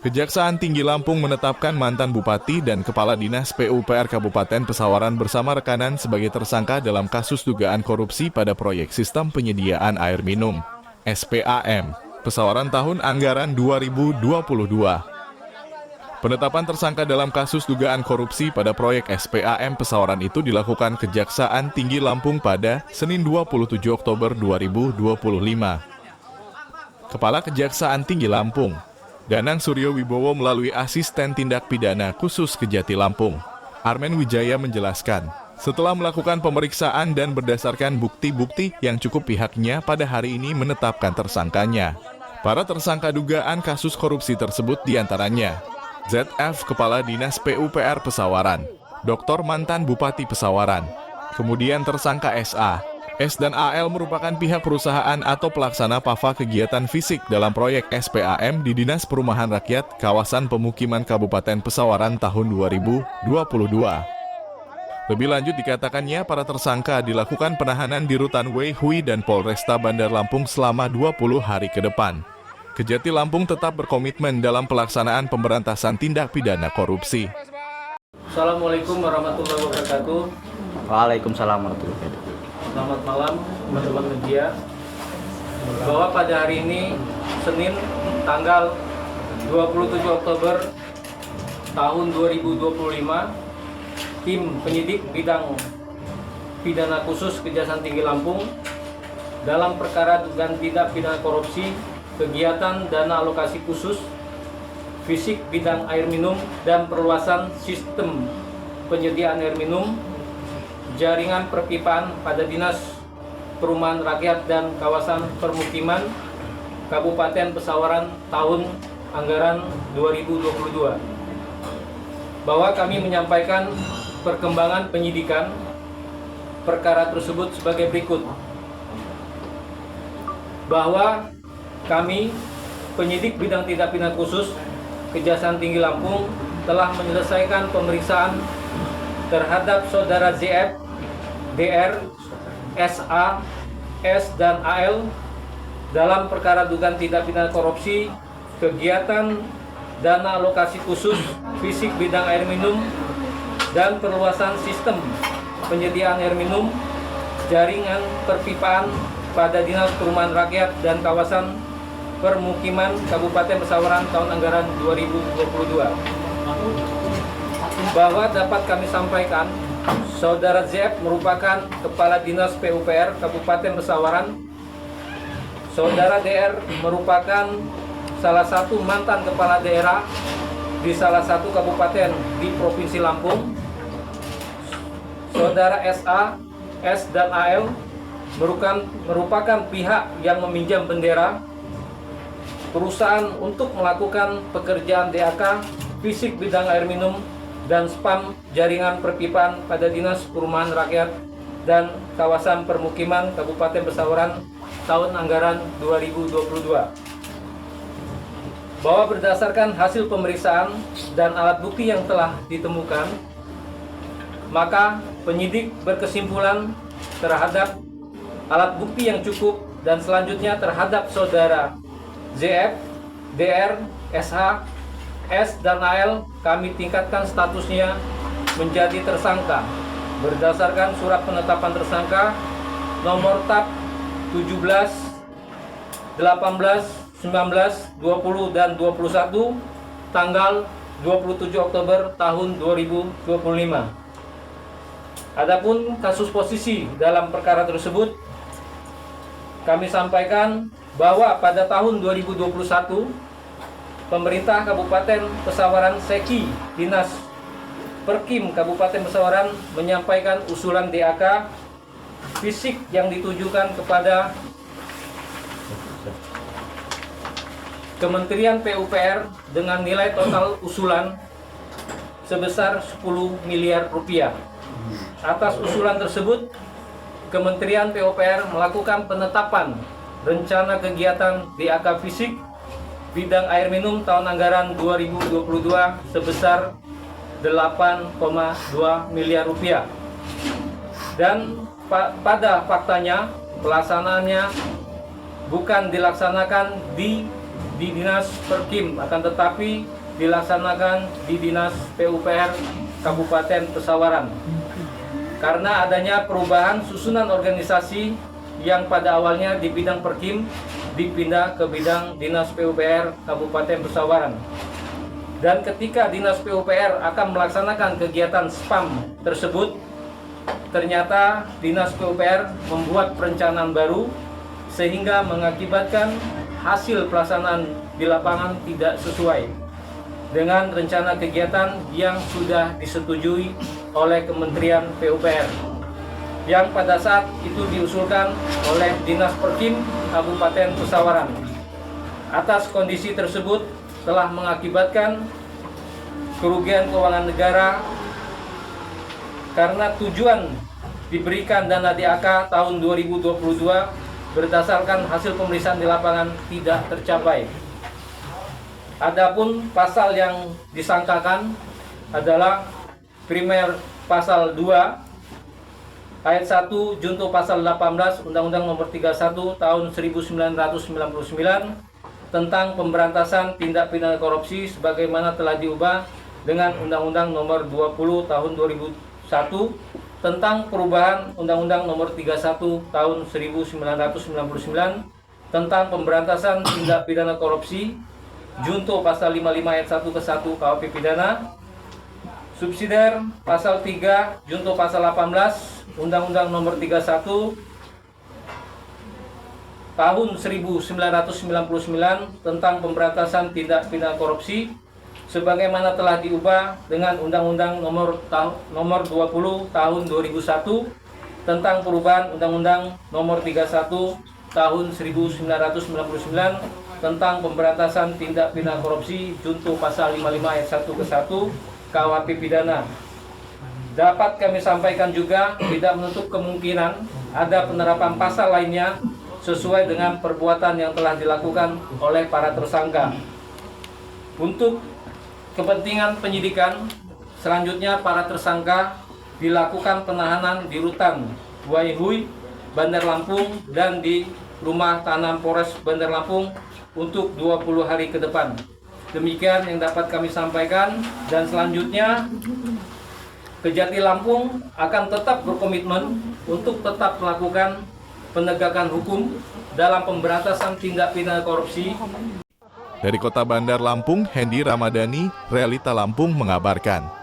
Kejaksaan Tinggi Lampung menetapkan mantan Bupati dan Kepala Dinas PUPR Kabupaten Pesawaran bersama rekanan sebagai tersangka dalam kasus dugaan korupsi pada proyek sistem penyediaan air minum (SPAM) Pesawaran tahun anggaran 2022. Penetapan tersangka dalam kasus dugaan korupsi pada proyek SPAM Pesawaran itu dilakukan Kejaksaan Tinggi Lampung pada Senin 27 Oktober 2025. Kepala Kejaksaan Tinggi Lampung, Danang Suryo Wibowo melalui Asisten Tindak Pidana Khusus Kejati Lampung, Armen Wijaya menjelaskan, setelah melakukan pemeriksaan dan berdasarkan bukti-bukti yang cukup pihaknya pada hari ini menetapkan tersangkanya. Para tersangka dugaan kasus korupsi tersebut diantaranya ZF Kepala Dinas PUPR Pesawaran, Dr. mantan Bupati Pesawaran, kemudian tersangka SA. S dan AL merupakan pihak perusahaan atau pelaksana PAFA kegiatan fisik dalam proyek SPAM di Dinas Perumahan Rakyat Kawasan Pemukiman Kabupaten Pesawaran tahun 2022. Lebih lanjut dikatakannya para tersangka dilakukan penahanan di Rutan Wei Hui dan Polresta Bandar Lampung selama 20 hari ke depan. Kejati Lampung tetap berkomitmen dalam pelaksanaan pemberantasan tindak pidana korupsi. Assalamualaikum warahmatullahi wabarakatuh. Waalaikumsalam warahmatullahi wabarakatuh. Selamat malam teman-teman media. Bahwa pada hari ini Senin tanggal 27 Oktober tahun 2025, tim penyidik bidang pidana khusus Kejaksaan Tinggi Lampung dalam perkara dugaan tindak pidana korupsi, kegiatan dana alokasi khusus, fisik bidang air minum dan perluasan sistem penyediaan air minum, jaringan perpipaan pada Dinas Perumahan Rakyat dan Kawasan Permukiman Kabupaten Pesawaran tahun anggaran 2022. Bahwa kami menyampaikan perkembangan penyidikan perkara tersebut sebagai berikut. Bahwa kami, penyidik bidang tindak pidana khusus Kejaksaan Tinggi Lampung, telah menyelesaikan pemeriksaan terhadap saudara ZF, DR, SA, S, dan AL dalam perkara dugaan tindak pidana korupsi, kegiatan dana alokasi khusus, fisik bidang air minum, dan perluasan sistem penyediaan air minum, jaringan perpipaan pada Dinas Perumahan Rakyat dan Kawasan Permukiman Kabupaten Pesawaran tahun anggaran 2022. Bahwa dapat kami sampaikan, Saudara ZF merupakan Kepala Dinas PUPR Kabupaten Pesawaran. Saudara DR merupakan salah satu mantan kepala daerah di salah satu kabupaten di Provinsi Lampung. Saudara SA, S, dan AL merupakan pihak yang meminjam bendera perusahaan untuk melakukan pekerjaan DAK, fisik bidang air minum, dan spam jaringan perpipaan pada Dinas Perumahan Rakyat dan Kawasan Permukiman Kabupaten Pesawaran tahun anggaran 2022. Bahwa berdasarkan hasil pemeriksaan dan alat bukti yang telah ditemukan, maka penyidik berkesimpulan terhadap alat bukti yang cukup dan selanjutnya terhadap saudara ZF, DR, SH, S, dan AL kami tingkatkan statusnya menjadi tersangka berdasarkan surat penetapan tersangka nomor TAP 17, 18, 19, 20, dan 21 tanggal 27 Oktober tahun 2025. Adapun kasus posisi dalam perkara tersebut, kami sampaikan bahwa pada tahun 2021 pemerintah Kabupaten Pesawaran Seki Dinas Perkim Kabupaten Pesawaran menyampaikan usulan DAK fisik yang ditujukan kepada Kementerian PUPR dengan nilai total usulan sebesar 10 miliar rupiah. Atas usulan tersebut, Kementerian PUPR melakukan penetapan rencana kegiatan DAK fisik bidang air minum tahun anggaran 2022 sebesar 8,2 miliar rupiah. Dan pada faktanya pelaksanaannya bukan dilaksanakan di Dinas Perkim, akan tetapi dilaksanakan di Dinas PUPR Kabupaten Pesawaran. Karena adanya perubahan susunan organisasi yang pada awalnya di bidang Perkim dipindah ke bidang Dinas PUPR Kabupaten Pesawaran. Dan ketika Dinas PUPR akan melaksanakan kegiatan spam tersebut, ternyata Dinas PUPR membuat perencanaan baru sehingga mengakibatkan hasil pelaksanaan di lapangan tidak sesuai dengan rencana kegiatan yang sudah disetujui oleh Kementerian PUPR, yang pada saat itu diusulkan oleh Dinas Perkim Kabupaten Pesawaran. Atas kondisi tersebut telah mengakibatkan kerugian keuangan negara karena tujuan diberikan dana DAK tahun 2022 berdasarkan hasil pemeriksaan di lapangan tidak tercapai. Adapun pasal yang disangkakan adalah primer pasal 2 ayat 1 junto pasal 18 Undang-Undang Nomor 31 tahun 1999 tentang pemberantasan tindak pidana korupsi sebagaimana telah diubah dengan Undang-Undang Nomor 20 tahun 2001 tentang perubahan Undang-Undang Nomor 31 tahun 1999 tentang pemberantasan tindak pidana korupsi junto pasal 55 ayat 1 ke 1 KUHP pidana, subsidiar pasal 3 junto pasal 18 Undang-Undang Nomor 31 tahun 1999 tentang pemberantasan tindak pidana korupsi sebagaimana telah diubah dengan Undang-Undang Nomor 20 tahun 2001 tentang perubahan Undang-Undang Nomor 31 tahun 1999 tentang pemberantasan tindak pidana korupsi junto pasal 55 ayat 1 ke 1 KUHP pidana. Dapat kami sampaikan juga tidak menutup kemungkinan ada penerapan pasal lainnya sesuai dengan perbuatan yang telah dilakukan oleh para tersangka. Untuk kepentingan penyidikan, selanjutnya para tersangka dilakukan penahanan di Rutan Waihui, Bandar Lampung dan di Rumah Tahanan Polres Bandar Lampung untuk 20 hari ke depan. Demikian yang dapat kami sampaikan, dan selanjutnya Kejati Lampung akan tetap berkomitmen untuk tetap melakukan penegakan hukum dalam pemberantasan tindak pidana korupsi. Dari Kota Bandar Lampung, Hendy Ramadhani, Realita Lampung mengabarkan.